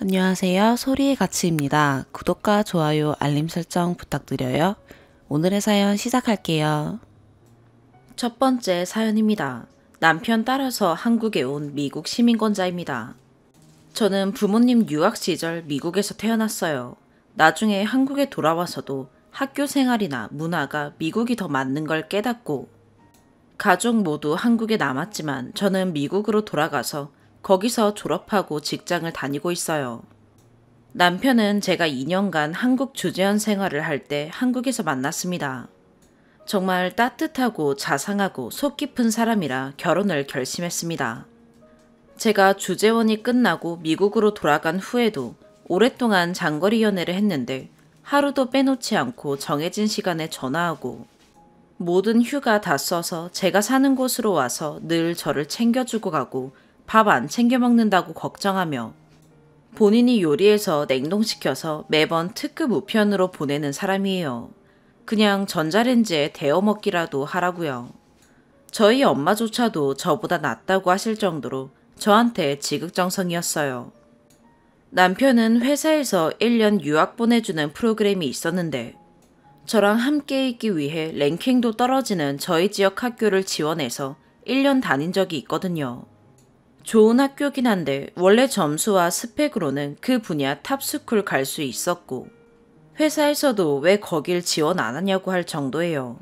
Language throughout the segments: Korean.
안녕하세요. 소리의 가치입니다. 구독과 좋아요, 알림 설정 부탁드려요. 오늘의 사연 시작할게요. 첫 번째 사연입니다. 남편 따라서 한국에 온 미국 시민권자입니다. 저는 부모님 유학 시절 미국에서 태어났어요. 나중에 한국에 돌아와서도 학교 생활이나 문화가 미국이 더 맞는 걸 깨닫고 가족 모두 한국에 남았지만 저는 미국으로 돌아가서 거기서 졸업하고 직장을 다니고 있어요. 남편은 제가 2년간 한국 주재원 생활을 할 때 한국에서 만났습니다. 정말 따뜻하고 자상하고 속 깊은 사람이라 결혼을 결심했습니다. 제가 주재원이 끝나고 미국으로 돌아간 후에도 오랫동안 장거리 연애를 했는데 하루도 빼놓지 않고 정해진 시간에 전화하고 모든 휴가 다 써서 제가 사는 곳으로 와서 늘 저를 챙겨주고 가고 밥 안 챙겨 먹는다고 걱정하며 본인이 요리해서 냉동시켜서 매번 특급 우편으로 보내는 사람이에요. 그냥 전자레인지에 데워 먹기라도 하라고요. 저희 엄마조차도 저보다 낫다고 하실 정도로 저한테 지극정성이었어요. 남편은 회사에서 1년 유학 보내주는 프로그램이 있었는데 저랑 함께 있기 위해 랭킹도 떨어지는 저희 지역 학교를 지원해서 1년 다닌 적이 있거든요. 좋은 학교긴 한데 원래 점수와 스펙으로는 그 분야 탑스쿨 갈 수 있었고 회사에서도 왜 거길 지원 안 하냐고 할 정도예요.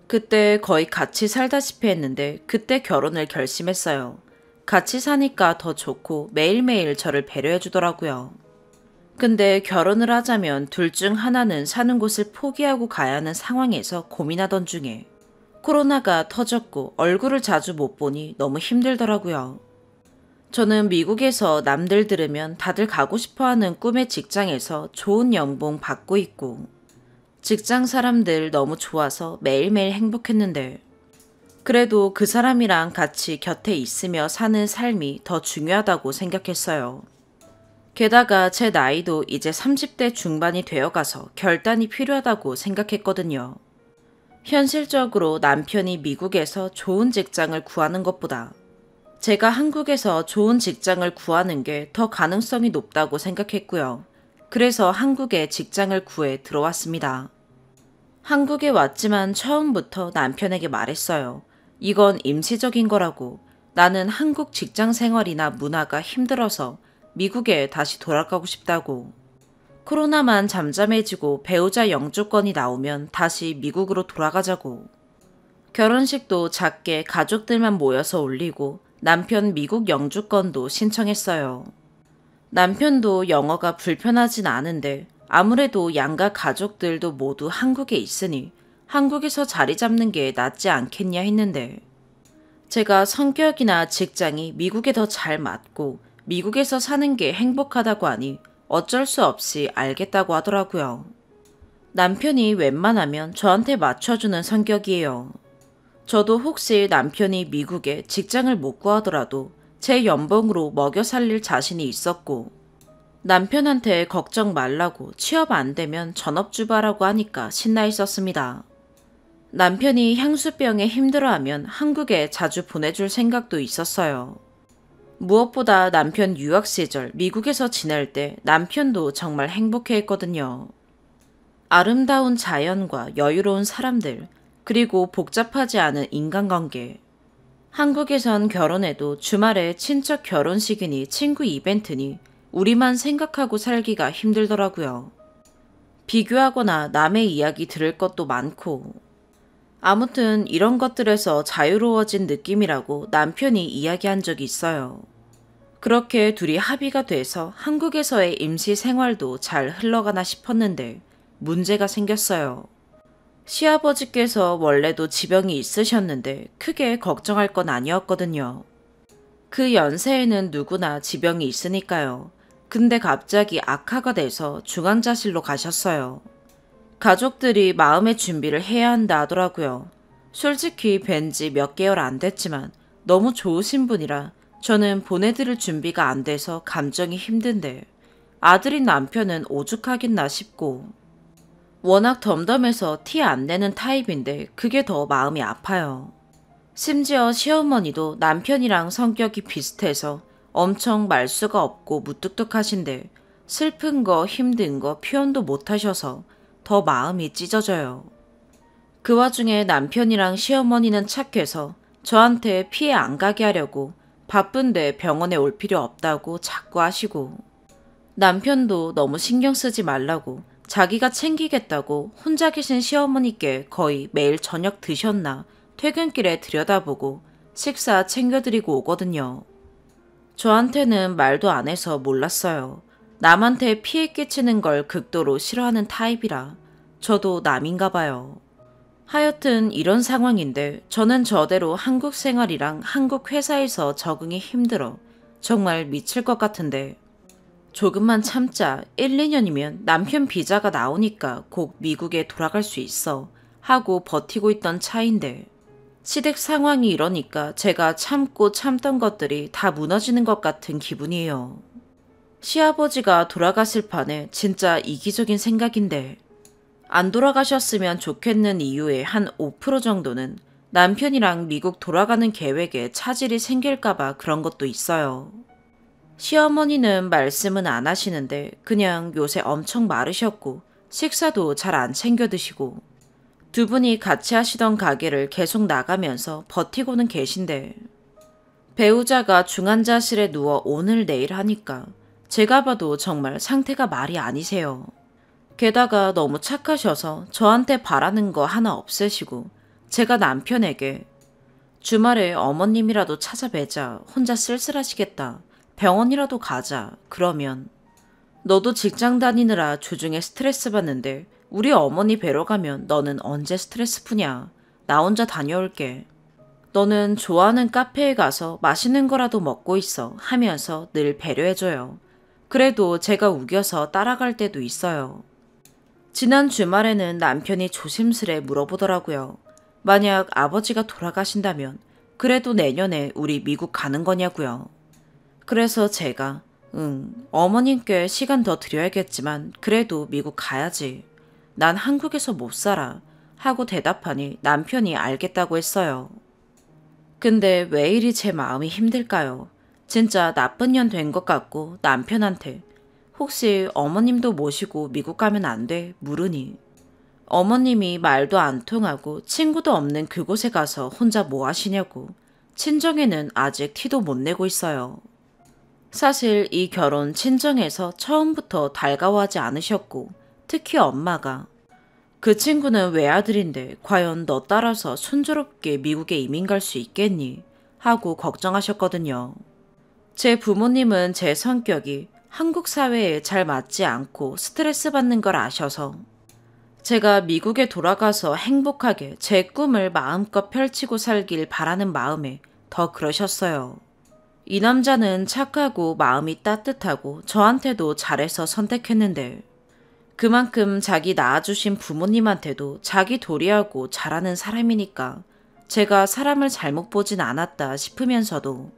그때 거의 같이 살다시피 했는데 그때 결혼을 결심했어요. 같이 사니까 더 좋고 매일매일 저를 배려해 주더라고요. 근데 결혼을 하자면 둘 중 하나는 사는 곳을 포기하고 가야 하는 상황에서 고민하던 중에 코로나가 터졌고 얼굴을 자주 못 보니 너무 힘들더라고요. 저는 미국에서 남들 들으면 다들 가고 싶어하는 꿈의 직장에서 좋은 연봉 받고 있고 직장 사람들 너무 좋아서 매일매일 행복했는데 그래도 그 사람이랑 같이 곁에 있으며 사는 삶이 더 중요하다고 생각했어요. 게다가 제 나이도 이제 30대 중반이 되어가서 결단이 필요하다고 생각했거든요. 현실적으로 남편이 미국에서 좋은 직장을 구하는 것보다 제가 한국에서 좋은 직장을 구하는 게 더 가능성이 높다고 생각했고요. 그래서 한국에 직장을 구해 들어왔습니다. 한국에 왔지만 처음부터 남편에게 말했어요. 이건 임시적인 거라고. 나는 한국 직장 생활이나 문화가 힘들어서 미국에 다시 돌아가고 싶다고. 코로나만 잠잠해지고 배우자 영주권이 나오면 다시 미국으로 돌아가자고. 결혼식도 작게 가족들만 모여서 올리고 남편 미국 영주권도 신청했어요. 남편도 영어가 불편하진 않은데 아무래도 양가 가족들도 모두 한국에 있으니 한국에서 자리 잡는 게 낫지 않겠냐 했는데 제가 성격이나 직장이 미국에 더 잘 맞고 미국에서 사는 게 행복하다고 하니 어쩔 수 없이 알겠다고 하더라고요. 남편이 웬만하면 저한테 맞춰주는 성격이에요. 저도 혹시 남편이 미국에 직장을 못 구하더라도 제 연봉으로 먹여 살릴 자신이 있었고 남편한테 걱정 말라고 취업 안 되면 전업주부하라고 하니까 신나 있었습니다. 남편이 향수병에 힘들어하면 한국에 자주 보내줄 생각도 있었어요. 무엇보다 남편 유학 시절 미국에서 지낼 때 남편도 정말 행복해했거든요. 아름다운 자연과 여유로운 사람들, 그리고 복잡하지 않은 인간관계. 한국에선 결혼해도 주말에 친척 결혼식이니 친구 이벤트니 우리만 생각하고 살기가 힘들더라고요. 비교하거나 남의 이야기 들을 것도 많고. 아무튼 이런 것들에서 자유로워진 느낌이라고 남편이 이야기한 적이 있어요. 그렇게 둘이 합의가 돼서 한국에서의 임시 생활도 잘 흘러가나 싶었는데 문제가 생겼어요. 시아버지께서 원래도 지병이 있으셨는데 크게 걱정할 건 아니었거든요. 그 연세에는 누구나 지병이 있으니까요. 근데 갑자기 악화가 돼서 중환자실로 가셨어요. 가족들이 마음의 준비를 해야 한다 하더라고요. 솔직히 뵌 지 몇 개월 안 됐지만 너무 좋으신 분이라 저는 보내드릴 준비가 안 돼서 감정이 힘든데 아들인 남편은 오죽하겠나 싶고 워낙 덤덤해서 티 안 내는 타입인데 그게 더 마음이 아파요. 심지어 시어머니도 남편이랑 성격이 비슷해서 엄청 말수가 없고 무뚝뚝하신데 슬픈 거 힘든 거 표현도 못하셔서 더 마음이 찢어져요. 그 와중에 남편이랑 시어머니는 착해서 저한테 피해 안 가게 하려고 바쁜데 병원에 올 필요 없다고 자꾸 하시고, 남편도 너무 신경 쓰지 말라고 자기가 챙기겠다고 혼자 계신 시어머니께 거의 매일 저녁 드셨나 퇴근길에 들여다보고 식사 챙겨드리고 오거든요. 저한테는 말도 안 해서 몰랐어요. 남한테 피해 끼치는 걸 극도로 싫어하는 타입이라 저도 남인가 봐요. 하여튼 이런 상황인데 저는 저대로 한국 생활이랑 한국 회사에서 적응이 힘들어 정말 미칠 것 같은데, 조금만 참자 1, 2년이면 남편 비자가 나오니까 곧 미국에 돌아갈 수 있어 하고 버티고 있던 차인데, 시댁 상황이 이러니까 제가 참고 참던 것들이 다 무너지는 것 같은 기분이에요. 시아버지가 돌아가실 판에 진짜 이기적인 생각인데, 안 돌아가셨으면 좋겠는 이유의 한 5% 정도는 남편이랑 미국 돌아가는 계획에 차질이 생길까봐 그런 것도 있어요. 시어머니는 말씀은 안 하시는데 그냥 요새 엄청 마르셨고 식사도 잘 안 챙겨 드시고, 두 분이 같이 하시던 가게를 계속 나가면서 버티고는 계신데, 배우자가 중환자실에 누워 오늘 내일 하니까 제가 봐도 정말 상태가 말이 아니세요. 게다가 너무 착하셔서 저한테 바라는 거 하나 없애시고, 제가 남편에게 주말에 어머님이라도 찾아뵈자, 혼자 쓸쓸하시겠다, 병원이라도 가자 그러면 너도 직장 다니느라 주중에 스트레스 받는데 우리 어머니 뵈러 가면 너는 언제 스트레스 푸냐, 나 혼자 다녀올게, 너는 좋아하는 카페에 가서 맛있는 거라도 먹고 있어 하면서 늘 배려해줘요. 그래도 제가 우겨서 따라갈 때도 있어요. 지난 주말에는 남편이 조심스레 물어보더라고요. 만약 아버지가 돌아가신다면 그래도 내년에 우리 미국 가는 거냐고요. 그래서 제가 어머님께 시간 더 드려야겠지만 그래도 미국 가야지, 난 한국에서 못 살아 하고 대답하니 남편이 알겠다고 했어요. 근데 왜 이리 제 마음이 힘들까요? 진짜 나쁜 년 된 것 같고 남편한테 혹시 어머님도 모시고 미국 가면 안 돼? 물으니 어머님이 말도 안 통하고 친구도 없는 그곳에 가서 혼자 뭐 하시냐고 친정에는 아직 티도 못 내고 있어요. 사실 이 결혼 친정에서 처음부터 달가워하지 않으셨고, 특히 엄마가 그 친구는 외아들인데 과연 너 따라서 순조롭게 미국에 이민 갈 수 있겠니? 하고 걱정하셨거든요. 제 부모님은 제 성격이 한국 사회에 잘 맞지 않고 스트레스 받는 걸 아셔서 제가 미국에 돌아가서 행복하게 제 꿈을 마음껏 펼치고 살길 바라는 마음에 더 그러셨어요. 이 남자는 착하고 마음이 따뜻하고 저한테도 잘해서 선택했는데, 그만큼 자기 낳아주신 부모님한테도 자기 도리하고 잘하는 사람이니까 제가 사람을 잘못 보진 않았다 싶으면서도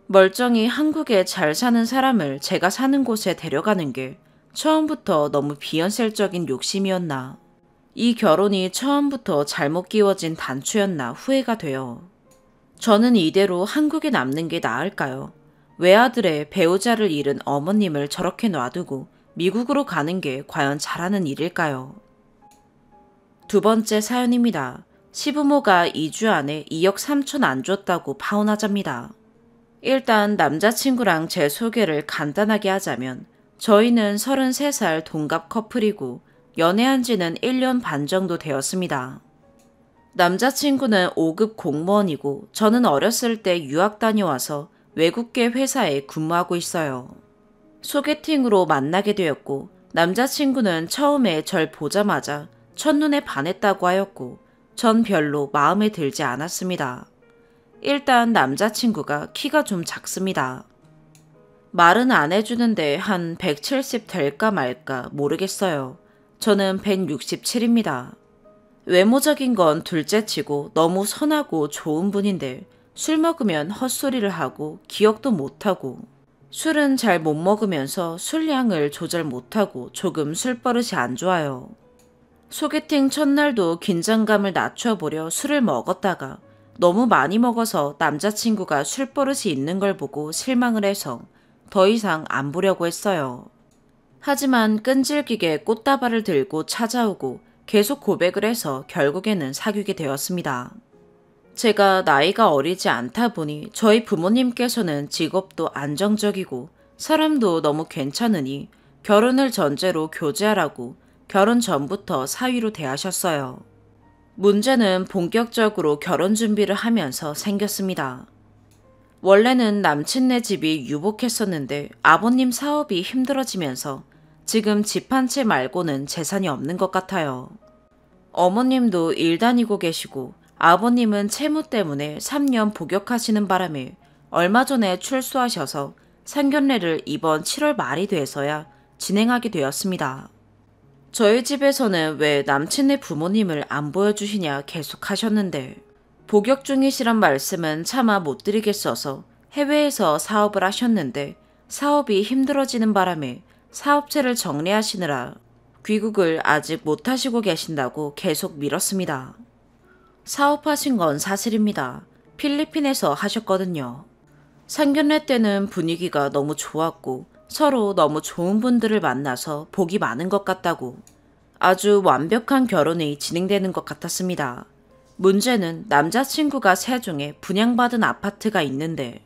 멀쩡히 한국에 잘 사는 사람을 제가 사는 곳에 데려가는 게 처음부터 너무 비현실적인 욕심이었나, 이 결혼이 처음부터 잘못 끼워진 단추였나 후회가 돼요. 저는 이대로 한국에 남는 게 나을까요? 외아들의 배우자를 잃은 어머님을 저렇게 놔두고 미국으로 가는 게 과연 잘하는 일일까요? 두 번째 사연입니다. 시부모가 2주 안에 2억 3천 안 줬다고 파혼하자입니다. 일단 남자친구랑 제 소개를 간단하게 하자면 저희는 33살 동갑 커플이고 연애한 지는 1년 반 정도 되었습니다. 남자친구는 5급 공무원이고 저는 어렸을 때 유학 다녀와서 외국계 회사에 근무하고 있어요. 소개팅으로 만나게 되었고 남자친구는 처음에 절 보자마자 첫눈에 반했다고 하였고 전 별로 마음에 들지 않았습니다. 일단 남자친구가 키가 좀 작습니다. 말은 안 해주는데 한 170 될까 말까 모르겠어요. 저는 167입니다. 외모적인 건 둘째치고 너무 선하고 좋은 분인데 술 먹으면 헛소리를 하고 기억도 못하고, 술은 잘 못 먹으면서 술량을 조절 못하고 조금 술버릇이 안 좋아요. 소개팅 첫날도 긴장감을 낮춰보려 술을 먹었다가 너무 많이 먹어서 남자친구가 술버릇이 있는 걸 보고 실망을 해서 더 이상 안 보려고 했어요. 하지만 끈질기게 꽃다발을 들고 찾아오고 계속 고백을 해서 결국에는 사귀게 되었습니다. 제가 나이가 어리지 않다 보니 저희 부모님께서는 직업도 안정적이고 사람도 너무 괜찮으니 결혼을 전제로 교제하라고 결혼 전부터 사위로 대하셨어요. 문제는 본격적으로 결혼 준비를 하면서 생겼습니다. 원래는 남친네 집이 유복했었는데 아버님 사업이 힘들어지면서 지금 집 한 채 말고는 재산이 없는 것 같아요. 어머님도 일 다니고 계시고 아버님은 채무 때문에 3년 복역하시는 바람에 얼마 전에 출소하셔서 상견례를 이번 7월 말이 돼서야 진행하게 되었습니다. 저희 집에서는 왜 남친네 부모님을 안 보여주시냐 계속 하셨는데 복역 중이시란 말씀은 차마 못 드리겠어서 해외에서 사업을 하셨는데 사업이 힘들어지는 바람에 사업체를 정리하시느라 귀국을 아직 못 하시고 계신다고 계속 미뤘습니다. 사업하신 건 사실입니다. 필리핀에서 하셨거든요. 상견례 때는 분위기가 너무 좋았고 서로 너무 좋은 분들을 만나서 복이 많은 것 같다고 아주 완벽한 결혼이 진행되는 것 같았습니다. 문제는 남자친구가 세종에 분양받은 아파트가 있는데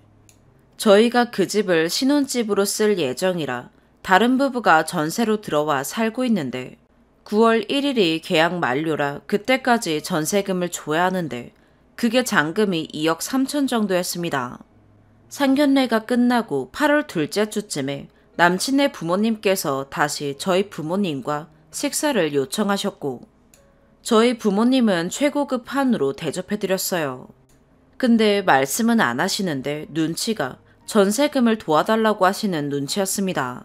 저희가 그 집을 신혼집으로 쓸 예정이라 다른 부부가 전세로 들어와 살고 있는데 9월 1일이 계약 만료라 그때까지 전세금을 줘야 하는데 그게 잔금이 2억 3천 정도였습니다. 상견례가 끝나고 8월 둘째 주쯤에 남친네 부모님께서 다시 저희 부모님과 식사를 요청하셨고 저희 부모님은 최고급 한우로 대접해드렸어요. 근데 말씀은 안 하시는데 눈치가 전세금을 도와달라고 하시는 눈치였습니다.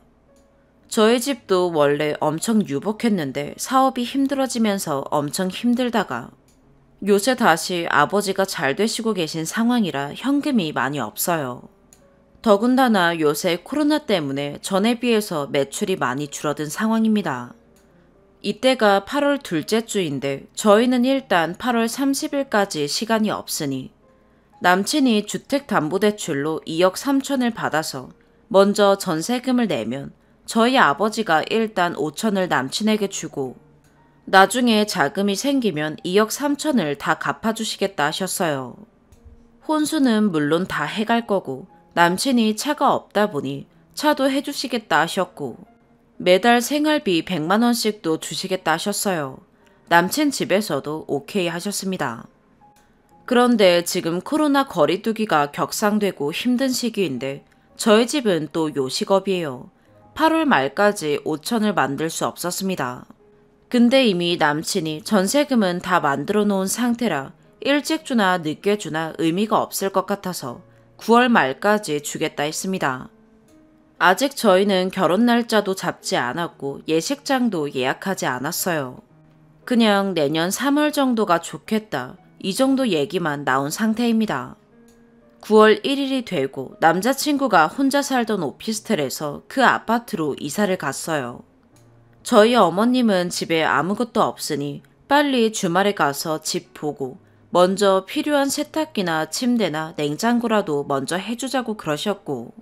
저희 집도 원래 엄청 유복했는데 사업이 힘들어지면서 엄청 힘들다가 요새 다시 아버지가 잘 되시고 계신 상황이라 현금이 많이 없어요. 더군다나 요새 코로나 때문에 전에 비해서 매출이 많이 줄어든 상황입니다. 이때가 8월 둘째 주인데 저희는 일단 8월 30일까지 시간이 없으니 남친이 주택담보대출로 2억 3천을 받아서 먼저 전세금을 내면 저희 아버지가 일단 5천을 남친에게 주고 나중에 자금이 생기면 2억 3천을 다 갚아주시겠다 하셨어요. 혼수는 물론 다 해갈 거고 남친이 차가 없다 보니 차도 해주시겠다 하셨고 매달 생활비 100만 원씩도 주시겠다 하셨어요. 남친 집에서도 오케이 하셨습니다. 그런데 지금 코로나 거리두기가 격상되고 힘든 시기인데 저희 집은 또 요식업이에요. 8월 말까지 5천을 만들 수 없었습니다. 근데 이미 남친이 전세금은 다 만들어 놓은 상태라 일찍 주나 늦게 주나 의미가 없을 것 같아서 9월 말까지 주겠다 했습니다. 아직 저희는 결혼 날짜도 잡지 않았고 예식장도 예약하지 않았어요. 그냥 내년 3월 정도가 좋겠다 이 정도 얘기만 나온 상태입니다. 9월 1일이 되고 남자친구가 혼자 살던 오피스텔에서 그 아파트로 이사를 갔어요. 저희 어머님은 집에 아무것도 없으니 빨리 주말에 가서 집 보고 먼저 필요한 세탁기나 침대나 냉장고라도 먼저 해주자고 그러셨고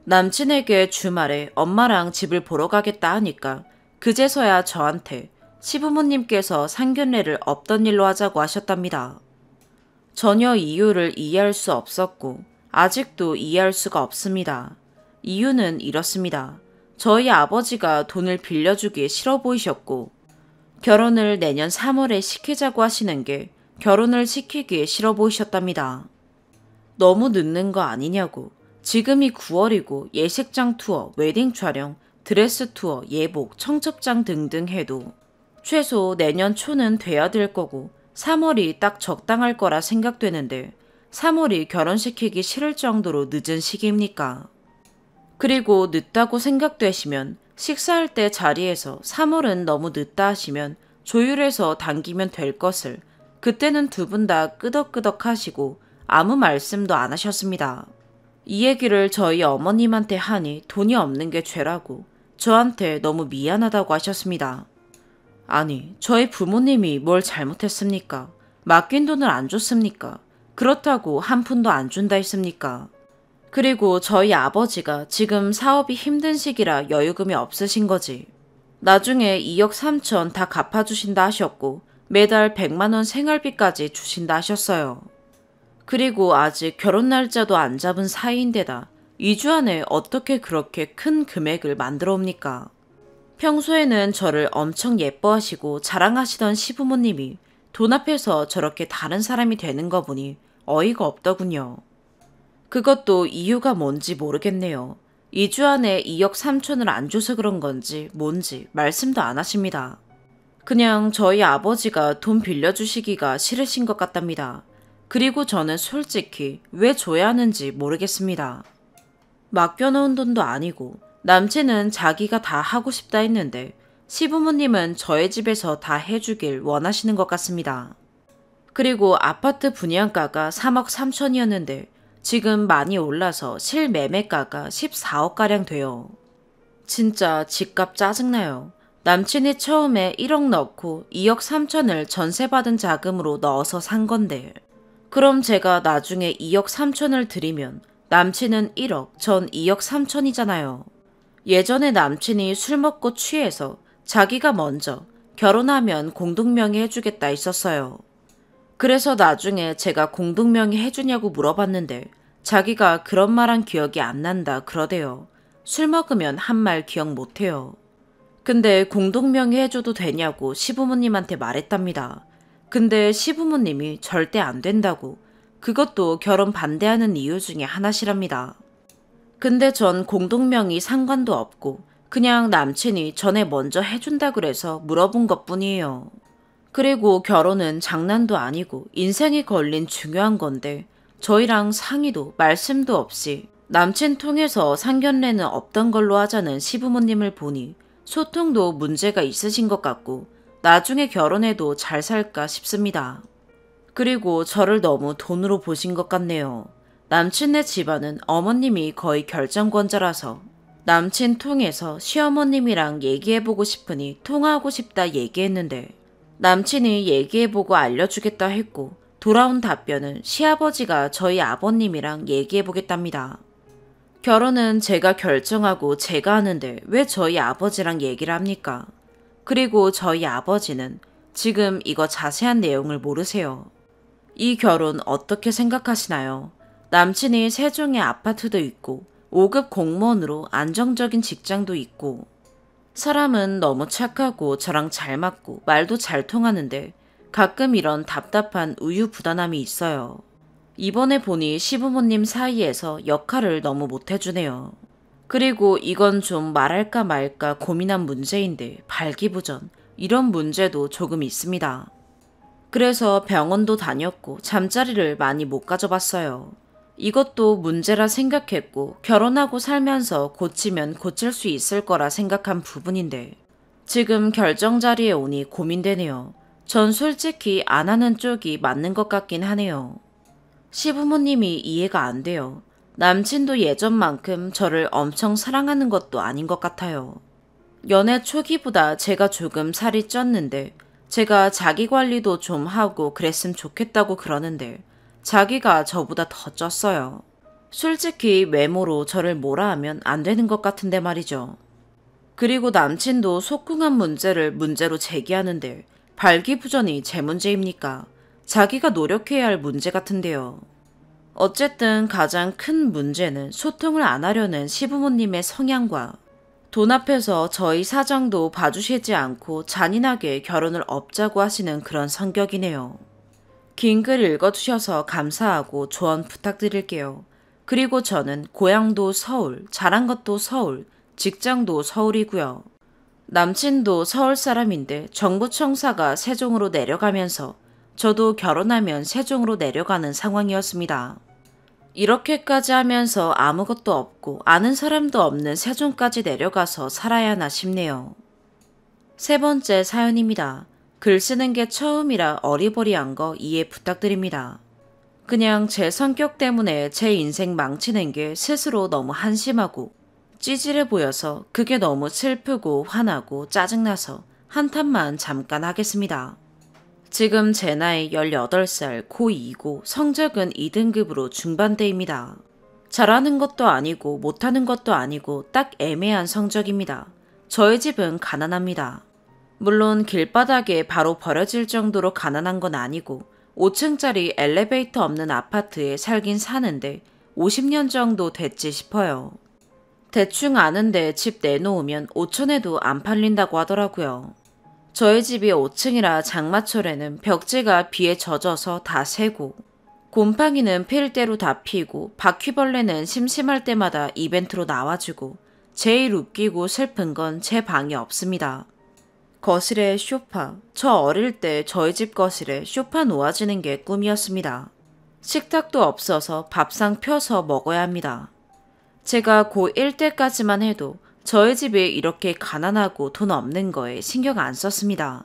남친에게 주말에 엄마랑 집을 보러 가겠다 하니까 그제서야 저한테 시부모님께서 상견례를 없던 일로 하자고 하셨답니다. 전혀 이유를 이해할 수 없었고 아직도 이해할 수가 없습니다. 이유는 이렇습니다. 저희 아버지가 돈을 빌려주기 싫어 보이셨고 결혼을 내년 3월에 시키자고 하시는 게 결혼을 시키기 싫어 보이셨답니다. 너무 늦는 거 아니냐고. 지금이 9월이고 예식장 투어, 웨딩 촬영, 드레스 투어, 예복, 청첩장 등등 해도 최소 내년 초는 돼야 될 거고 3월이 딱 적당할 거라 생각되는데 3월이 결혼시키기 싫을 정도로 늦은 시기입니까? 그리고 늦다고 생각되시면 식사할 때 자리에서 3월은 너무 늦다 하시면 조율해서 당기면 될 것을 그때는 두 분 다 끄덕끄덕 하시고 아무 말씀도 안 하셨습니다. 이 얘기를 저희 어머님한테 하니 돈이 없는 게 죄라고 저한테 너무 미안하다고 하셨습니다. 아니, 저희 부모님이 뭘 잘못했습니까? 맡긴 돈을 안 줬습니까? 그렇다고 한 푼도 안 준다 했습니까? 그리고 저희 아버지가 지금 사업이 힘든 시기라 여유금이 없으신 거지. 나중에 2억 3천 다 갚아주신다 하셨고 매달 100만 원 생활비까지 주신다 하셨어요. 그리고 아직 결혼 날짜도 안 잡은 사이인데다 2주 안에 어떻게 그렇게 큰 금액을 만들어 옵니까? 평소에는 저를 엄청 예뻐하시고 자랑하시던 시부모님이 돈 앞에서 저렇게 다른 사람이 되는 거 보니 어이가 없더군요. 그것도 이유가 뭔지 모르겠네요. 2주 안에 2억 3천을 안 줘서 그런 건지 뭔지 말씀도 안 하십니다. 그냥 저희 아버지가 돈 빌려주시기가 싫으신 것 같답니다. 그리고 저는 솔직히 왜 줘야 하는지 모르겠습니다. 맡겨놓은 돈도 아니고 남친은 자기가 다 하고 싶다 했는데 시부모님은 저의 집에서 다 해주길 원하시는 것 같습니다. 그리고 아파트 분양가가 3억 3천이었는데 지금 많이 올라서 실매매가가 14억가량 돼요. 진짜 집값 짜증나요. 남친이 처음에 1억 넣고 2억 3천을 전세받은 자금으로 넣어서 산 건데 그럼 제가 나중에 2억 3천을 드리면 남친은 1억, 전 2억 3천이잖아요. 예전에 남친이 술 먹고 취해서 자기가 먼저 결혼하면 공동명의 해주겠다 했었어요. 그래서 나중에 제가 공동명의 해주냐고 물어봤는데 자기가 그런 말한 기억이 안 난다 그러대요. 술 먹으면 한 말 기억 못해요. 근데 공동명의 해줘도 되냐고 시부모님한테 말했답니다. 근데 시부모님이 절대 안 된다고 그것도 결혼 반대하는 이유 중에 하나시랍니다. 근데 전 공동명의 상관도 없고 그냥 남친이 전에 먼저 해준다 그래서 물어본 것뿐이에요. 그리고 결혼은 장난도 아니고 인생이 걸린 중요한 건데 저희랑 상의도 말씀도 없이 남친 통해서 상견례는 없던 걸로 하자는 시부모님을 보니 소통도 문제가 있으신 것 같고 나중에 결혼해도 잘 살까 싶습니다. 그리고 저를 너무 돈으로 보신 것 같네요. 남친네 집안은 어머님이 거의 결정권자라서 남친 통해서 시어머님이랑 얘기해보고 싶으니 통화하고 싶다 얘기했는데 남친이 얘기해보고 알려주겠다 했고 돌아온 답변은 시아버지가 저희 아버님이랑 얘기해보겠답니다. 결혼은 제가 결정하고 제가 하는데 왜 저희 아버지랑 얘기를 합니까? 그리고 저희 아버지는 지금 이거 자세한 내용을 모르세요. 이 결혼 어떻게 생각하시나요? 남친이 세종에 아파트도 있고 5급 공무원으로 안정적인 직장도 있고 사람은 너무 착하고 저랑 잘 맞고 말도 잘 통하는데 가끔 이런 답답한 우유부단함이 있어요. 이번에 보니 시부모님 사이에서 역할을 너무 못해주네요. 그리고 이건 좀 말할까 말까 고민한 문제인데 발기부전 이런 문제도 조금 있습니다. 그래서 병원도 다녔고 잠자리를 많이 못 가져봤어요. 이것도 문제라 생각했고 결혼하고 살면서 고치면 고칠 수 있을 거라 생각한 부분인데 지금 결정 자리에 오니 고민되네요. 전 솔직히 안 하는 쪽이 맞는 것 같긴 하네요. 시부모님이 이해가 안 돼요. 남친도 예전만큼 저를 엄청 사랑하는 것도 아닌 것 같아요. 연애 초기보다 제가 조금 살이 쪘는데 제가 자기 관리도 좀 하고 그랬으면 좋겠다고 그러는데 자기가 저보다 더 쪘어요. 솔직히 외모로 저를 뭐라 하면 안 되는 것 같은데 말이죠. 그리고 남친도 속궁한 문제를 문제로 제기하는데 발기부전이 제 문제입니까? 자기가 노력해야 할 문제 같은데요. 어쨌든 가장 큰 문제는 소통을 안 하려는 시부모님의 성향과 돈 앞에서 저희 사정도 봐주시지 않고 잔인하게 결혼을 업자고 하시는 그런 성격이네요. 긴 글 읽어주셔서 감사하고 조언 부탁드릴게요. 그리고 저는 고향도 서울, 자란 것도 서울, 직장도 서울이고요. 남친도 서울 사람인데 정부 청사가 세종으로 내려가면서 저도 결혼하면 세종으로 내려가는 상황이었습니다. 이렇게까지 하면서 아무것도 없고 아는 사람도 없는 세종까지 내려가서 살아야 하나 싶네요. 세 번째 사연입니다. 글 쓰는 게 처음이라 어리버리한 거 이해 부탁드립니다. 그냥 제 성격 때문에 제 인생 망치는 게 스스로 너무 한심하고 찌질해 보여서 그게 너무 슬프고 화나고 짜증나서 한탄만 잠깐 하겠습니다. 지금 제 나이 18살 고2이고 성적은 2등급으로 중반대입니다. 잘하는 것도 아니고 못하는 것도 아니고 딱 애매한 성적입니다. 저희 집은 가난합니다. 물론 길바닥에 바로 버려질 정도로 가난한 건 아니고 5층짜리 엘리베이터 없는 아파트에 살긴 사는데 50년 정도 됐지 싶어요. 대충 아는데 집 내놓으면 5천에도 안 팔린다고 하더라고요. 저희 집이 5층이라 장마철에는 벽지가 비에 젖어서 다 새고 곰팡이는 필 대로 다 피고 바퀴벌레는 심심할 때마다 이벤트로 나와주고 제일 웃기고 슬픈 건 제 방이 없습니다. 거실에 소파. 저 어릴 때 저희 집 거실에 소파 놓아지는 게 꿈이었습니다. 식탁도 없어서 밥상 펴서 먹어야 합니다. 제가 고1 때까지만 해도 저희 집이 이렇게 가난하고 돈 없는 거에 신경 안 썼습니다.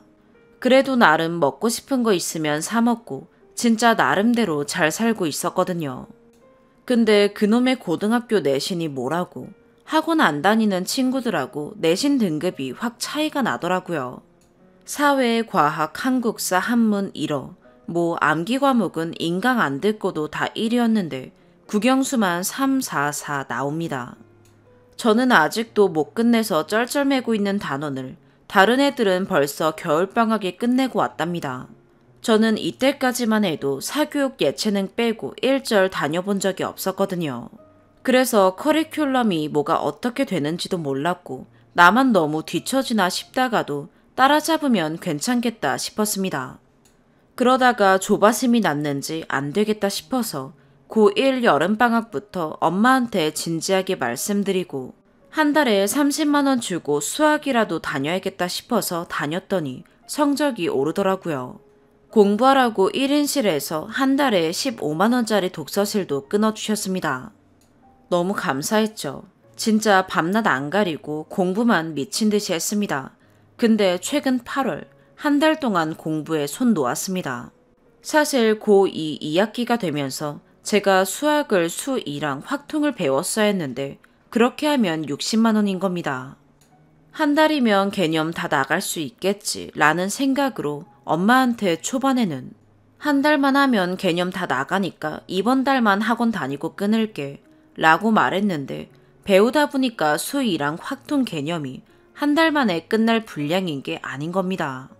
그래도 나름 먹고 싶은 거 있으면 사 먹고 진짜 나름대로 잘 살고 있었거든요. 근데 그놈의 고등학교 내신이 뭐라고 학원 안 다니는 친구들하고 내신 등급이 확 차이가 나더라고요. 사회, 과학, 한국사, 한문, 일어, 뭐 암기 과목은 인강 안 듣고도 다 1이었는데 국영수만 3, 4, 4 나옵니다. 저는 아직도 못 끝내서 쩔쩔매고 있는 단원을 다른 애들은 벌써 겨울방학에 끝내고 왔답니다. 저는 이때까지만 해도 사교육 예체능 빼고 1절 다녀본 적이 없었거든요. 그래서 커리큘럼이 뭐가 어떻게 되는지도 몰랐고 나만 너무 뒤처지나 싶다가도 따라잡으면 괜찮겠다 싶었습니다. 그러다가 조바심이 났는지 안 되겠다 싶어서 고1 여름방학부터 엄마한테 진지하게 말씀드리고 한 달에 30만 원 주고 수학이라도 다녀야겠다 싶어서 다녔더니 성적이 오르더라고요. 공부하라고 1인실에서 한 달에 15만 원짜리 독서실도 끊어주셨습니다. 너무 감사했죠. 진짜 밤낮 안 가리고 공부만 미친 듯이 했습니다. 근데 최근 8월 한 달 동안 공부에 손 놓았습니다. 사실 고2 2학기가 되면서 제가 수학을 수2랑 확통을 배웠어야 했는데 그렇게 하면 60만 원인 겁니다. 한 달이면 개념 다 나갈 수 있겠지 라는 생각으로 엄마한테 초반에는 한 달만 하면 개념 다 나가니까 이번 달만 학원 다니고 끊을게 라고 말했는데 배우다 보니까 수2랑 확통 개념이 한 달 만에 끝날 분량인 게 아닌 겁니다.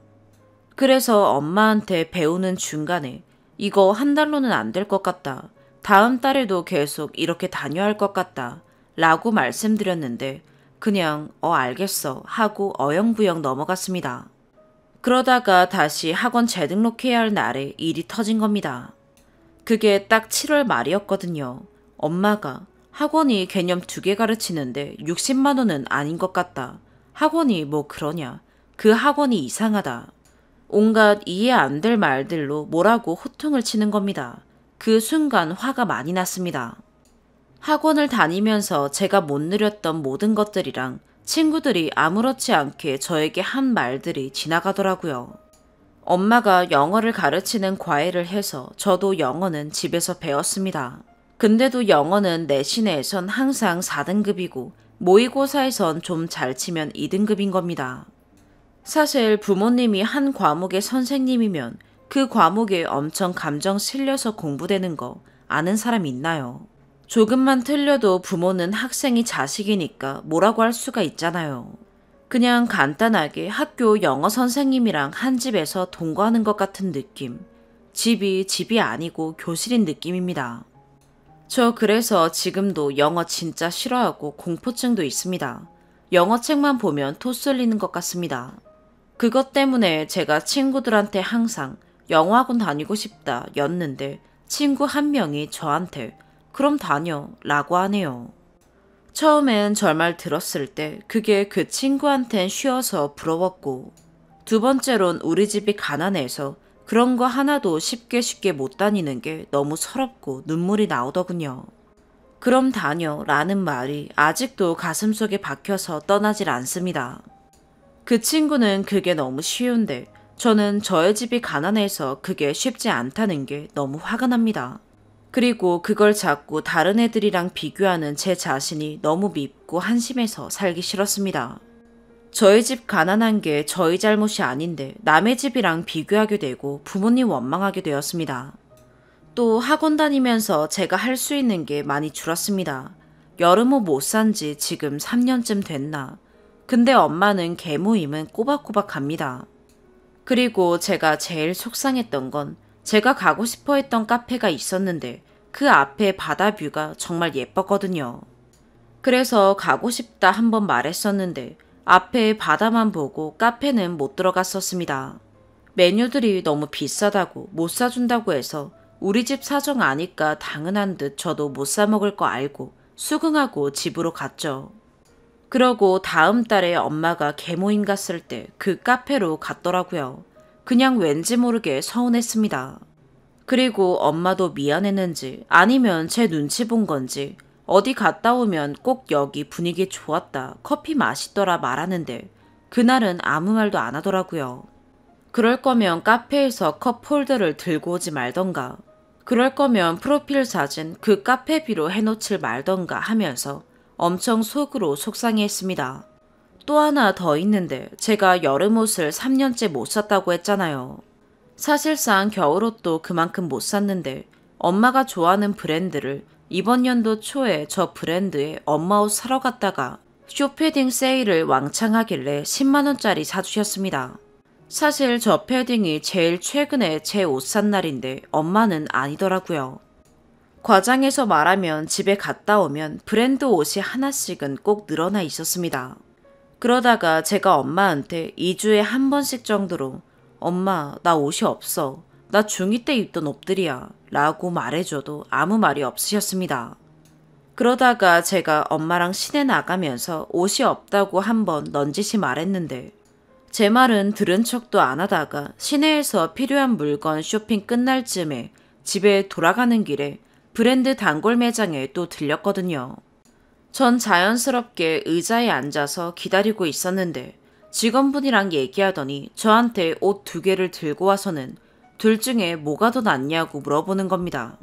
그래서 엄마한테 배우는 중간에 이거 한 달로는 안 될 것 같다. 다음 달에도 계속 이렇게 다녀야 할 것 같다. 라고 말씀드렸는데 그냥 알겠어 하고 어영부영 넘어갔습니다. 그러다가 다시 학원 재등록해야 할 날에 일이 터진 겁니다. 그게 딱 7월 말이었거든요. 엄마가 학원이 개념 2개 가르치는데 60만 원은 아닌 것 같다. 학원이 뭐 그러냐. 그 학원이 이상하다. 온갖 이해 안 될 말들로 뭐라고 호통을 치는 겁니다. 그 순간 화가 많이 났습니다. 학원을 다니면서 제가 못 누렸던 모든 것들이랑 친구들이 아무렇지 않게 저에게 한 말들이 지나가더라고요. 엄마가 영어를 가르치는 과외를 해서 저도 영어는 집에서 배웠습니다. 근데도 영어는 내신에선 항상 4등급이고 모의고사에선 좀 잘 치면 2등급인 겁니다. 사실 부모님이 한 과목의 선생님이면 그 과목에 엄청 감정 실려서 공부되는 거 아는 사람 있나요? 조금만 틀려도 부모는 학생이 자식이니까 뭐라고 할 수가 있잖아요. 그냥 간단하게 학교 영어 선생님이랑 한 집에서 동거하는 것 같은 느낌. 집이 아니고 교실인 느낌입니다. 저 그래서 지금도 영어 진짜 싫어하고 공포증도 있습니다. 영어책만 보면 토 쏠리는 것 같습니다. 그것 때문에 제가 친구들한테 항상 영어학원 다니고 싶다 였는데 친구 한 명이 저한테 그럼 다녀 라고 하네요. 처음엔 저 말 들었을 때 그게 그 친구한텐 쉬워서 부러웠고 두 번째론 우리 집이 가난해서 그런 거 하나도 쉽게 못 다니는 게 너무 서럽고 눈물이 나오더군요. 그럼 다녀 라는 말이 아직도 가슴속에 박혀서 떠나질 않습니다. 그 친구는 그게 너무 쉬운데 저는 저의 집이 가난해서 그게 쉽지 않다는 게 너무 화가 납니다. 그리고 그걸 자꾸 다른 애들이랑 비교하는 제 자신이 너무 밉고 한심해서 살기 싫었습니다. 저희 집 가난한 게 저희 잘못이 아닌데 남의 집이랑 비교하게 되고 부모님 원망하게 되었습니다. 또 학원 다니면서 제가 할 수 있는 게 많이 줄었습니다. 여름옷 못 산 지 지금 3년쯤 됐나. 근데 엄마는 개 모임은 꼬박꼬박 갑니다. 그리고 제가 제일 속상했던 건 제가 가고 싶어 했던 카페가 있었는데 그 앞에 바다 뷰가 정말 예뻤거든요. 그래서 가고 싶다 한번 말했었는데 앞에 바다만 보고 카페는 못 들어갔었습니다. 메뉴들이 너무 비싸다고 못 사준다고 해서 우리 집 사정 아니까 당연한 듯 저도 못 사 먹을 거 알고 수긍하고 집으로 갔죠. 그러고 다음 달에 엄마가 개모임 갔을 때 그 카페로 갔더라고요. 그냥 왠지 모르게 서운했습니다. 그리고 엄마도 미안했는지 아니면 제 눈치 본 건지 어디 갔다 오면 꼭 여기 분위기 좋았다, 커피 맛있더라 말하는데 그날은 아무 말도 안 하더라고요. 그럴 거면 카페에서 컵 홀더를 들고 오지 말던가, 그럴 거면 프로필 사진 그 카페비로 해놓질 말던가 하면서 엄청 속으로 속상해했습니다. 또 하나 더 있는데 제가 여름옷을 3년째 못 샀다고 했잖아요. 사실상 겨울옷도 그만큼 못 샀는데 엄마가 좋아하는 브랜드를 이번 연도 초에 저 브랜드에 엄마 옷 사러 갔다가 쇼패딩 세일을 왕창 하길래 10만원짜리 사주셨습니다. 사실 저 패딩이 제일 최근에 제 옷 산 날인데 엄마는 아니더라고요. 과장해서 말하면 집에 갔다 오면 브랜드 옷이 하나씩은 꼭 늘어나 있었습니다. 그러다가 제가 엄마한테 2주에 한 번씩 정도로 엄마, 나 옷이 없어. 나 중2 때 입던 옷들이야. 라고 말해줘도 아무 말이 없으셨습니다. 그러다가 제가 엄마랑 시내 나가면서 옷이 없다고 한번 넌지시 말했는데 제 말은 들은 척도 안 하다가 시내에서 필요한 물건 쇼핑 끝날 쯤에 집에 돌아가는 길에 브랜드 단골 매장에 또 들렸거든요. 전 자연스럽게 의자에 앉아서 기다리고 있었는데 직원분이랑 얘기하더니 저한테 옷 2개를 들고 와서는 둘 중에 뭐가 더 낫냐고 물어보는 겁니다.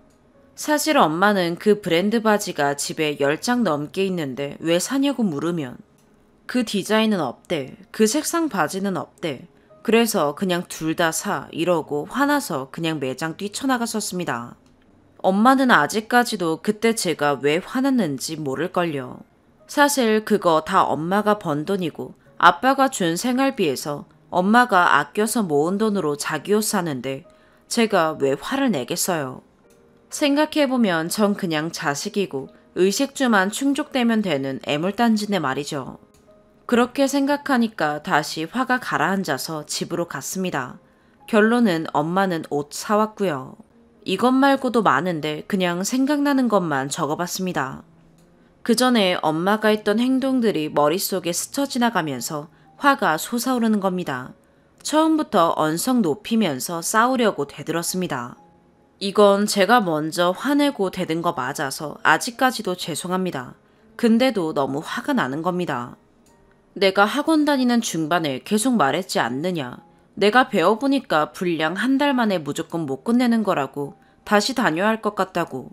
사실 엄마는 그 브랜드 바지가 집에 10장 넘게 있는데 왜 사냐고 물으면 그 디자인은 없대, 그 색상 바지는 없대, 그래서 그냥 둘 다 사 이러고 화나서 그냥 매장 뛰쳐나갔었습니다. 엄마는 아직까지도 그때 제가 왜 화났는지 모를걸요. 사실 그거 다 엄마가 번 돈이고 아빠가 준 생활비에서 엄마가 아껴서 모은 돈으로 자기 옷 사는데 제가 왜 화를 내겠어요. 생각해보면 전 그냥 자식이고 의식주만 충족되면 되는 애물단지네 말이죠. 그렇게 생각하니까 다시 화가 가라앉아서 집으로 갔습니다. 결론은 엄마는 옷 사왔고요. 이것 말고도 많은데 그냥 생각나는 것만 적어봤습니다. 그 전에 엄마가 했던 행동들이 머릿속에 스쳐 지나가면서 화가 솟아오르는 겁니다. 처음부터 언성 높이면서 싸우려고 대들었습니다. 이건 제가 먼저 화내고 대든 거 맞아서 아직까지도 죄송합니다. 근데도 너무 화가 나는 겁니다. 내가 학원 다니는 중반에 계속 말했지 않느냐. 내가 배워보니까 분량 한 달 만에 무조건 못 끝내는 거라고, 다시 다녀야 할 것 같다고.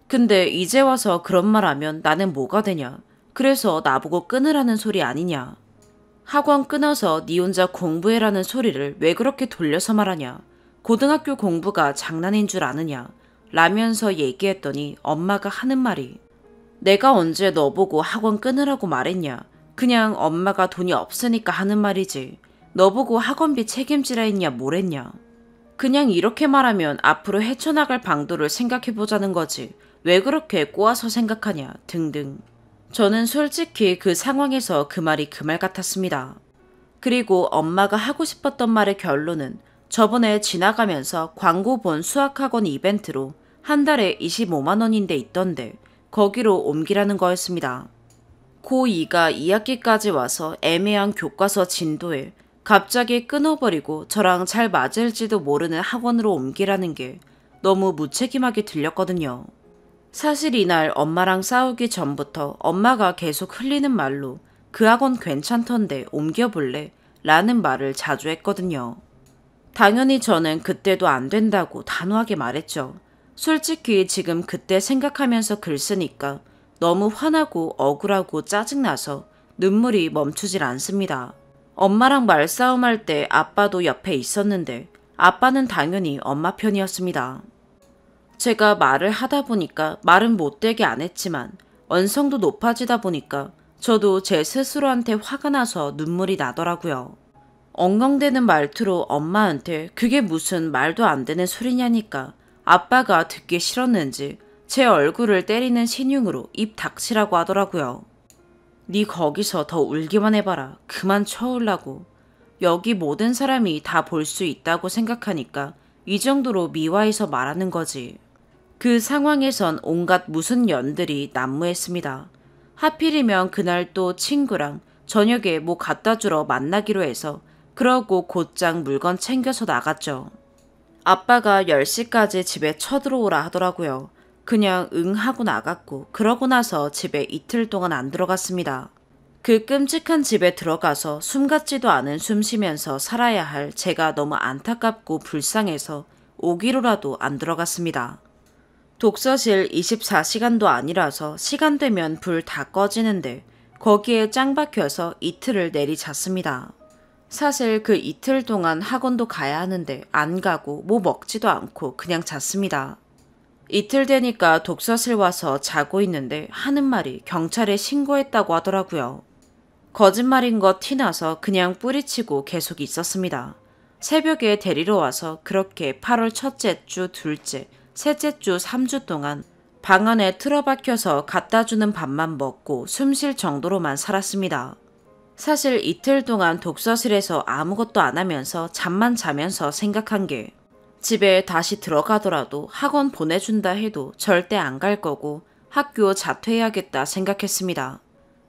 근데 이제 와서 그런 말 하면 나는 뭐가 되냐. 그래서 나보고 끊으라는 소리 아니냐. 학원 끊어서 니 혼자 공부해라는 소리를 왜 그렇게 돌려서 말하냐. 고등학교 공부가 장난인 줄 아느냐. 라면서 얘기했더니 엄마가 하는 말이 내가 언제 너보고 학원 끊으라고 말했냐. 그냥 엄마가 돈이 없으니까 하는 말이지. 너보고 학원비 책임지라 했냐 뭐랬냐. 그냥 이렇게 말하면 앞으로 헤쳐나갈 방도를 생각해보자는 거지. 왜 그렇게 꼬아서 생각하냐 등등. 저는 솔직히 그 상황에서 그 말이 그 말 같았습니다. 그리고 엄마가 하고 싶었던 말의 결론은 저번에 지나가면서 광고 본 수학학원 이벤트로 한 달에 25만 원인데 있던데 거기로 옮기라는 거였습니다. 고2가 2학기까지 와서 애매한 교과서 진도에 갑자기 끊어버리고 저랑 잘 맞을지도 모르는 학원으로 옮기라는 게 너무 무책임하게 들렸거든요. 사실 이날 엄마랑 싸우기 전부터 엄마가 계속 흘리는 말로 그 학원 괜찮던데 옮겨볼래? 라는 말을 자주 했거든요. 당연히 저는 그때도 안 된다고 단호하게 말했죠. 솔직히 지금 그때 생각하면서 글 쓰니까 너무 화나고 억울하고 짜증나서 눈물이 멈추질 않습니다. 엄마랑 말싸움할 때 아빠도 옆에 있었는데 아빠는 당연히 엄마 편이었습니다. 제가 말을 하다 보니까 말은 못되게 안 했지만 언성도 높아지다 보니까 저도 제 스스로한테 화가 나서 눈물이 나더라고요. 엉엉대는 말투로 엄마한테 그게 무슨 말도 안 되는 소리냐니까 아빠가 듣기 싫었는지 제 얼굴을 때리는 신용으로 입 닥치라고 하더라고요. 네 거기서 더 울기만 해봐라. 그만 쳐울라고. 여기 모든 사람이 다 볼 수 있다고 생각하니까 이 정도로 미화해서 말하는 거지. 그 상황에선 온갖 무슨 연들이 난무했습니다. 하필이면 그날 또 친구랑 저녁에 뭐 갖다 주러 만나기로 해서 그러고 곧장 물건 챙겨서 나갔죠. 아빠가 10시까지 집에 쳐들어오라 하더라고요. 그냥 응 하고 나갔고 그러고 나서 집에 이틀 동안 안 들어갔습니다. 그 끔찍한 집에 들어가서 숨 같지도 않은 숨 쉬면서 살아야 할 제가 너무 안타깝고 불쌍해서 오기로라도 안 들어갔습니다. 독서실 24시간도 아니라서 시간 되면 불 다 꺼지는데 거기에 짱 박혀서 이틀을 내리잤습니다. 사실 그 이틀 동안 학원도 가야 하는데 안 가고 뭐 먹지도 않고 그냥 잤습니다. 이틀 되니까 독서실 와서 자고 있는데 하는 말이 경찰에 신고했다고 하더라고요. 거짓말인 거 티나서 그냥 뿌리치고 계속 있었습니다. 새벽에 데리러 와서 그렇게 8월 첫째 주, 둘째, 셋째 주 3주 동안 방 안에 틀어박혀서 갖다 주는 밥만 먹고 숨 쉴 정도로만 살았습니다. 사실 이틀 동안 독서실에서 아무것도 안 하면서 잠만 자면서 생각한 게 집에 다시 들어가더라도 학원 보내준다 해도 절대 안 갈 거고 학교 자퇴해야겠다 생각했습니다.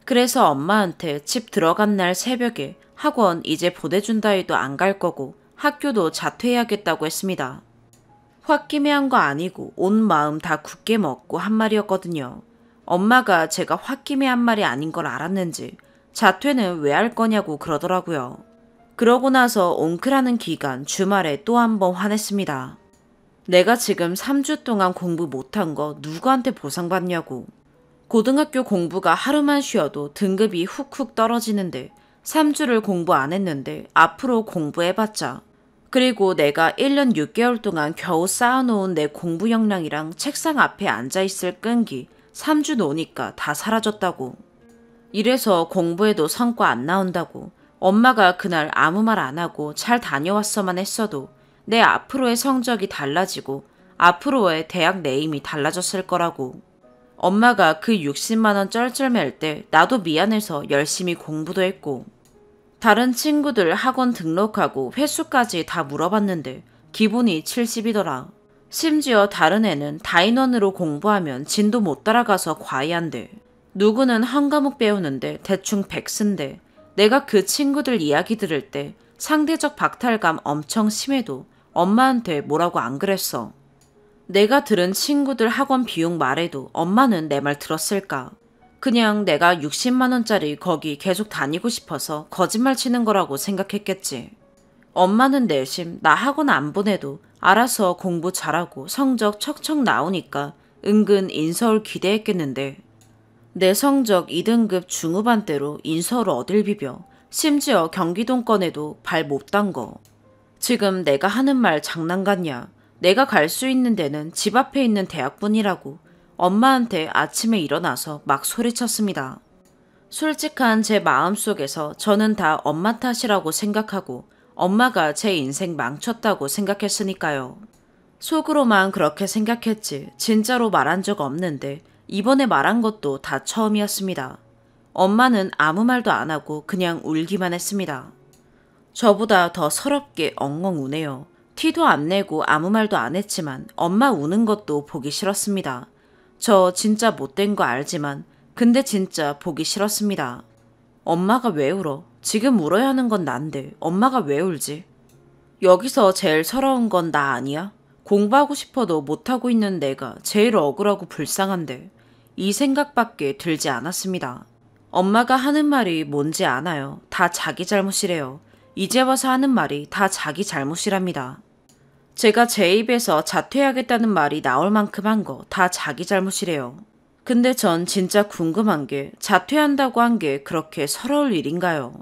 그래서 엄마한테 집 들어간 날 새벽에 학원 이제 보내준다 해도 안 갈 거고 학교도 자퇴해야겠다고 했습니다. 홧김에 한 거 아니고 온 마음 다 굳게 먹고 한 말이었거든요. 엄마가 제가 홧김에 한 말이 아닌 걸 알았는지 자퇴는 왜 할 거냐고 그러더라고요. 그러고 나서 옹크라는 기간 주말에 또 한 번 화냈습니다. 내가 지금 3주 동안 공부 못한 거 누구한테 보상받냐고. 고등학교 공부가 하루만 쉬어도 등급이 훅훅 떨어지는데 3주를 공부 안 했는데 앞으로 공부해봤자. 그리고 내가 1년 6개월 동안 겨우 쌓아놓은 내 공부 역량이랑 책상 앞에 앉아있을 끈기 3주 노니까 다 사라졌다고. 이래서 공부해도 성과 안 나온다고. 엄마가 그날 아무 말 안 하고 잘 다녀왔어만 했어도 내 앞으로의 성적이 달라지고 앞으로의 대학 네임이 달라졌을 거라고. 엄마가 그 60만 원 쩔쩔맬 때 나도 미안해서 열심히 공부도 했고 다른 친구들 학원 등록하고 횟수까지 다 물어봤는데 기본이 70이더라. 심지어 다른 애는 다인원으로 공부하면 진도 못 따라가서 과외한대. 누구는 한 과목 배우는데 대충 100쓴대. 내가 그 친구들 이야기 들을 때 상대적 박탈감 엄청 심해도 엄마한테 뭐라고 안 그랬어. 내가 들은 친구들 학원 비용 말해도 엄마는 내 말 들었을까? 그냥 내가 60만 원짜리 거기 계속 다니고 싶어서 거짓말 치는 거라고 생각했겠지. 엄마는 내심 나 학원 안 보내도 알아서 공부 잘하고 성적 척척 나오니까 은근 인서울 기대했겠는데 내 성적 2등급 중후반대로 인서울 어딜 비벼. 심지어 경기도권에도 발 못 담궈. 지금 내가 하는 말 장난 같냐. 내가 갈 수 있는 데는 집 앞에 있는 대학뿐이라고 엄마한테 아침에 일어나서 막 소리쳤습니다. 솔직한 제 마음속에서 저는 다 엄마 탓이라고 생각하고 엄마가 제 인생 망쳤다고 생각했으니까요. 속으로만 그렇게 생각했지 진짜로 말한 적 없는데 이번에 말한 것도 다 처음이었습니다. 엄마는 아무 말도 안 하고 그냥 울기만 했습니다. 저보다 더 서럽게 엉엉 우네요. 티도 안 내고 아무 말도 안 했지만 엄마 우는 것도 보기 싫었습니다. 저 진짜 못된 거 알지만 근데 진짜 보기 싫었습니다. 엄마가 왜 울어? 지금 울어야 하는 건 난데 엄마가 왜 울지? 여기서 제일 서러운 건 나 아니야? 공부하고 싶어도 못하고 있는 내가 제일 억울하고 불쌍한데 이 생각밖에 들지 않았습니다. 엄마가 하는 말이 뭔지 아나요? 다 자기 잘못이래요. 이제 와서 하는 말이 다 자기 잘못이랍니다. 제가 제 입에서 자퇴하겠다는 말이 나올 만큼 한 거 다 자기 잘못이래요. 근데 전 진짜 궁금한 게 자퇴한다고 한 게 그렇게 서러울 일인가요?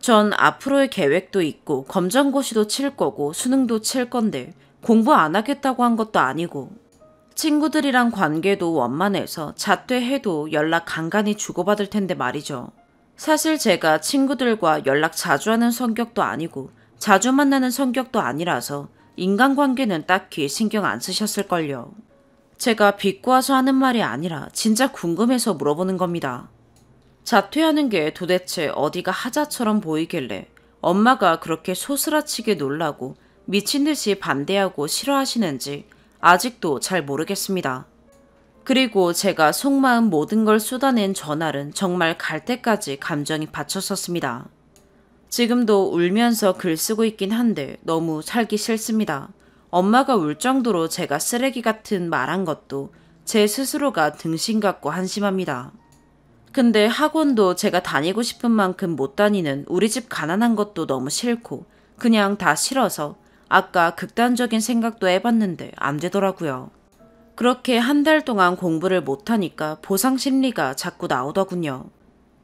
전 앞으로의 계획도 있고 검정고시도 칠 거고 수능도 칠 건데 공부 안 하겠다고 한 것도 아니고 친구들이랑 관계도 원만해서 잣되해도 연락 간간히 주고받을 텐데 말이죠. 사실 제가 친구들과 연락 자주 하는 성격도 아니고 자주 만나는 성격도 아니라서 인간관계는 딱히 신경 안 쓰셨을걸요. 제가 비꼬아서 하는 말이 아니라 진짜 궁금해서 물어보는 겁니다. 자퇴하는 게 도대체 어디가 하자처럼 보이길래 엄마가 그렇게 소스라치게 놀라고 미친 듯이 반대하고 싫어하시는지 아직도 잘 모르겠습니다. 그리고 제가 속마음 모든 걸 쏟아낸 전날은 정말 갈 때까지 감정이 받쳤었습니다. 지금도 울면서 글 쓰고 있긴 한데 너무 살기 싫습니다. 엄마가 울 정도로 제가 쓰레기 같은 말한 것도 제 스스로가 등신 같고 한심합니다. 근데 학원도 제가 다니고 싶은 만큼 못 다니는 우리 집 가난한 것도 너무 싫고 그냥 다 싫어서 아까 극단적인 생각도 해봤는데 안 되더라고요. 그렇게 한 달 동안 공부를 못하니까 보상 심리가 자꾸 나오더군요.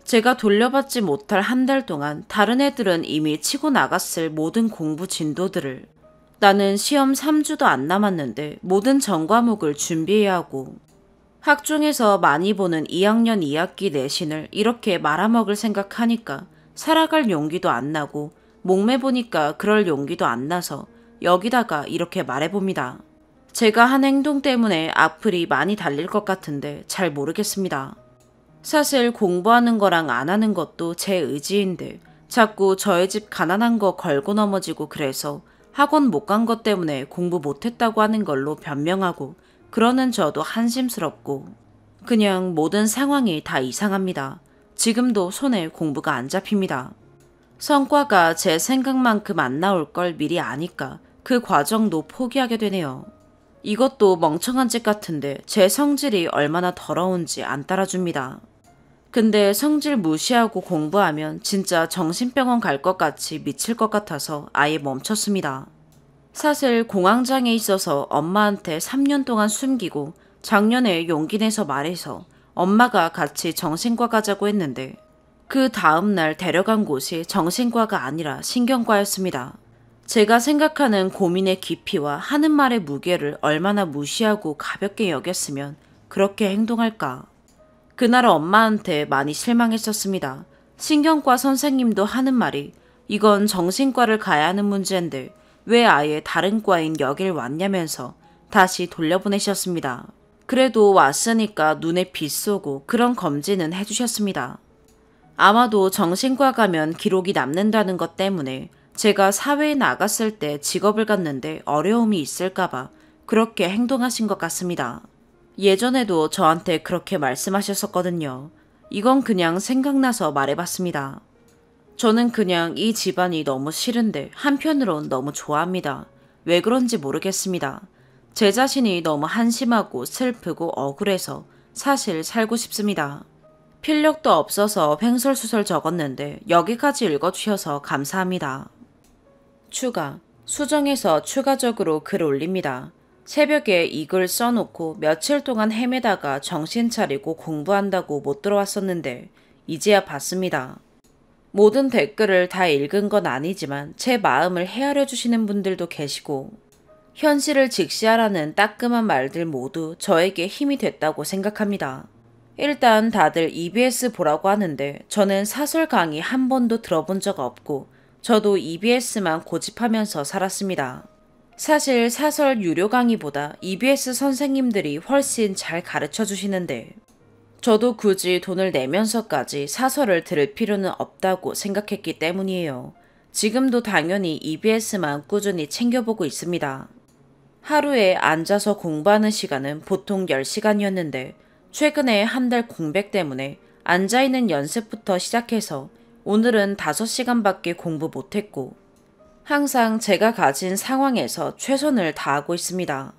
제가 돌려받지 못할 한 달 동안 다른 애들은 이미 치고 나갔을 모든 공부 진도들을 나는 시험 3주도 안 남았는데 모든 전 과목을 준비해야 하고 학종에서 많이 보는 2학년 2학기 내신을 이렇게 말아먹을 생각하니까 살아갈 용기도 안 나고 목매보니까 그럴 용기도 안 나서 여기다가 이렇게 말해봅니다. 제가 한 행동 때문에 악플이 많이 달릴 것 같은데 잘 모르겠습니다. 사실 공부하는 거랑 안 하는 것도 제 의지인데 자꾸 저희 집 가난한 거 걸고 넘어지고 그래서 학원 못 간 것 때문에 공부 못했다고 하는 걸로 변명하고 그러는 저도 한심스럽고 그냥 모든 상황이 다 이상합니다. 지금도 손에 공부가 안 잡힙니다. 성과가 제 생각만큼 안 나올 걸 미리 아니까 그 과정도 포기하게 되네요. 이것도 멍청한 짓 같은데 제 성질이 얼마나 더러운지 안 따라줍니다. 근데 성질 무시하고 공부하면 진짜 정신병원 갈 것 같이 미칠 것 같아서 아예 멈췄습니다. 사실 공황장애 있어서 엄마한테 3년 동안 숨기고 작년에 용기 내서 말해서 엄마가 같이 정신과 가자고 했는데 그 다음날 데려간 곳이 정신과가 아니라 신경과였습니다. 제가 생각하는 고민의 깊이와 하는 말의 무게를 얼마나 무시하고 가볍게 여겼으면 그렇게 행동할까. 그날 엄마한테 많이 실망했었습니다. 신경과 선생님도 하는 말이 이건 정신과를 가야 하는 문제인데 왜 아예 다른 과인 여길 왔냐면서 다시 돌려보내셨습니다. 그래도 왔으니까 눈에 빛 쏘고 그런 검진은 해주셨습니다. 아마도 정신과 가면 기록이 남는다는 것 때문에 제가 사회에 나갔을 때 직업을 갖는데 어려움이 있을까봐 그렇게 행동하신 것 같습니다. 예전에도 저한테 그렇게 말씀하셨었거든요. 이건 그냥 생각나서 말해봤습니다. 저는 그냥 이 집안이 너무 싫은데 한편으론 너무 좋아합니다. 왜 그런지 모르겠습니다. 제 자신이 너무 한심하고 슬프고 억울해서 사실 살고 싶습니다. 필력도 없어서 횡설수설 적었는데 여기까지 읽어주셔서 감사합니다. 추가, 수정해서 추가적으로 글 올립니다. 새벽에 이 글 써놓고 며칠 동안 헤매다가 정신 차리고 공부한다고 못 들어왔었는데 이제야 봤습니다. 모든 댓글을 다 읽은 건 아니지만 제 마음을 헤아려 주시는 분들도 계시고 현실을 직시하라는 따끔한 말들 모두 저에게 힘이 됐다고 생각합니다. 일단 다들 EBS 보라고 하는데 저는 사설 강의 한 번도 들어본 적 없고 저도 EBS만 고집하면서 살았습니다. 사실 사설 유료 강의보다 EBS 선생님들이 훨씬 잘 가르쳐 주시는데 저도 굳이 돈을 내면서까지 사설을 들을 필요는 없다고 생각했기 때문이에요. 지금도 당연히 EBS만 꾸준히 챙겨보고 있습니다. 하루에 앉아서 공부하는 시간은 보통 10시간이었는데 최근에 한 달 공백 때문에 앉아있는 연습부터 시작해서 오늘은 5시간밖에 공부 못했고 항상 제가 가진 상황에서 최선을 다하고 있습니다.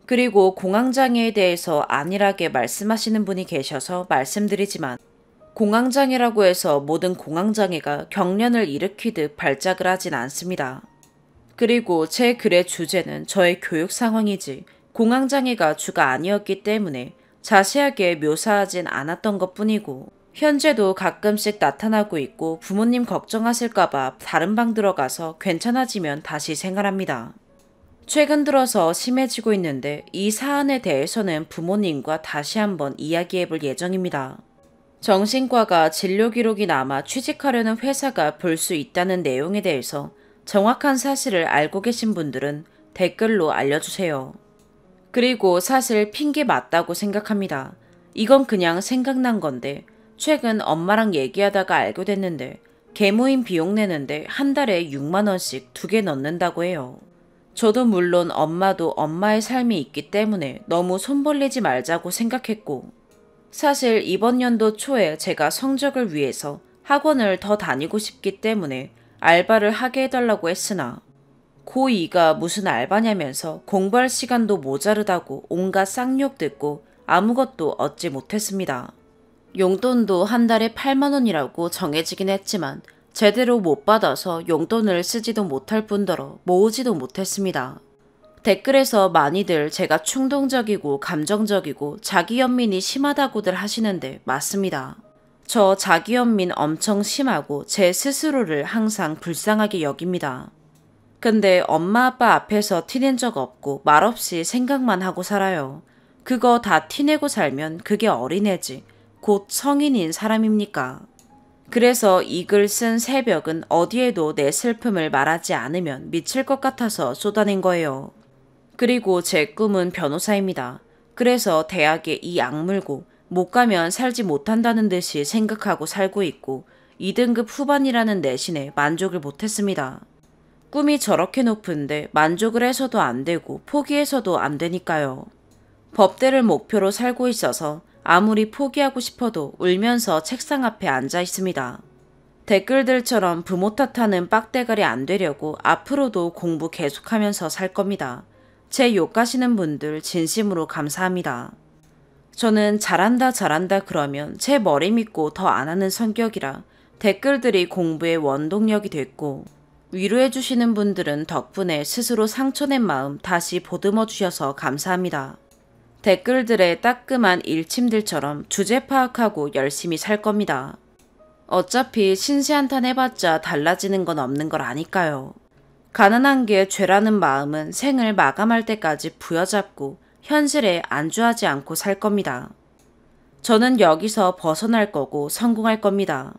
그리고 공황장애에 대해서 안일하게 말씀하시는 분이 계셔서 말씀드리지만 공황장애라고 해서 모든 공황장애가 경련을 일으키듯 발작을 하진 않습니다. 그리고 제 글의 주제는 저의 교육 상황이지 공황장애가 주가 아니었기 때문에 자세하게 묘사하진 않았던 것 뿐이고 현재도 가끔씩 나타나고 있고 부모님 걱정하실까봐 다른 방 들어가서 괜찮아지면 다시 생활합니다. 최근 들어서 심해지고 있는데 이 사안에 대해서는 부모님과 다시 한번 이야기해 볼 예정입니다. 정신과가 진료 기록이 남아 취직하려는 회사가 볼 수 있다는 내용에 대해서 정확한 사실을 알고 계신 분들은 댓글로 알려주세요. 그리고 사실 핑계 맞다고 생각합니다. 이건 그냥 생각난 건데 최근 엄마랑 얘기하다가 알게 됐는데 개모임 비용 내는데 한 달에 6만 원씩 2개 넣는다고 해요. 저도 물론 엄마도 엄마의 삶이 있기 때문에 너무 손 벌리지 말자고 생각했고 사실 이번 연도 초에 제가 성적을 위해서 학원을 더 다니고 싶기 때문에 알바를 하게 해달라고 했으나 고2가 무슨 알바냐면서 공부할 시간도 모자르다고 온갖 쌍욕 듣고 아무것도 얻지 못했습니다. 용돈도 한 달에 8만 원이라고 정해지긴 했지만 제대로 못 받아서 용돈을 쓰지도 못할 뿐더러 모으지도 못했습니다. 댓글에서 많이들 제가 충동적이고 감정적이고 자기연민이 심하다고들 하시는데 맞습니다. 저 자기연민 엄청 심하고 제 스스로를 항상 불쌍하게 여깁니다. 근데 엄마 아빠 앞에서 티낸 적 없고 말없이 생각만 하고 살아요. 그거 다 티내고 살면 그게 어린애지 곧 성인인 사람입니까? 그래서 이 글 쓴 새벽은 어디에도 내 슬픔을 말하지 않으면 미칠 것 같아서 쏟아낸 거예요. 그리고 제 꿈은 변호사입니다. 그래서 대학에 이 악물고 못 가면 살지 못한다는 듯이 생각하고 살고 있고 2등급 후반이라는 내신에 만족을 못했습니다. 꿈이 저렇게 높은데 만족을 해서도 안 되고 포기해서도 안 되니까요. 법대를 목표로 살고 있어서 아무리 포기하고 싶어도 울면서 책상 앞에 앉아 있습니다. 댓글들처럼 부모 탓하는 빡대가리 안 되려고 앞으로도 공부 계속하면서 살 겁니다. 제 욕하시는 분들 진심으로 감사합니다. 저는 잘한다 그러면 제 머리 믿고 더 안 하는 성격이라 댓글들이 공부의 원동력이 됐고 위로해 주시는 분들은 덕분에 스스로 상처낸 마음 다시 보듬어 주셔서 감사합니다. 댓글들의 따끔한 일침들처럼 주제 파악하고 열심히 살 겁니다. 어차피 신세한탄 해봤자 달라지는 건 없는 걸 아니까요. 가난한 게 죄라는 마음은 생을 마감할 때까지 부여잡고 현실에 안주하지 않고 살 겁니다. 저는 여기서 벗어날 거고 성공할 겁니다.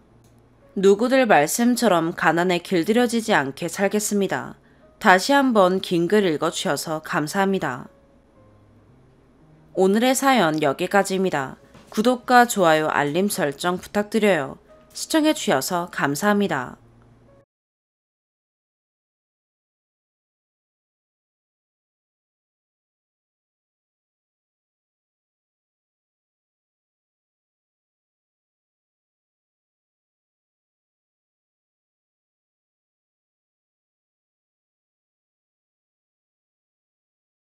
누구들 말씀처럼 가난에 길들여지지 않게 살겠습니다. 다시 한번 긴 글 읽어주셔서 감사합니다. 오늘의 사연 여기까지입니다. 구독과 좋아요, 알림 설정 부탁드려요. 시청해주셔서 감사합니다.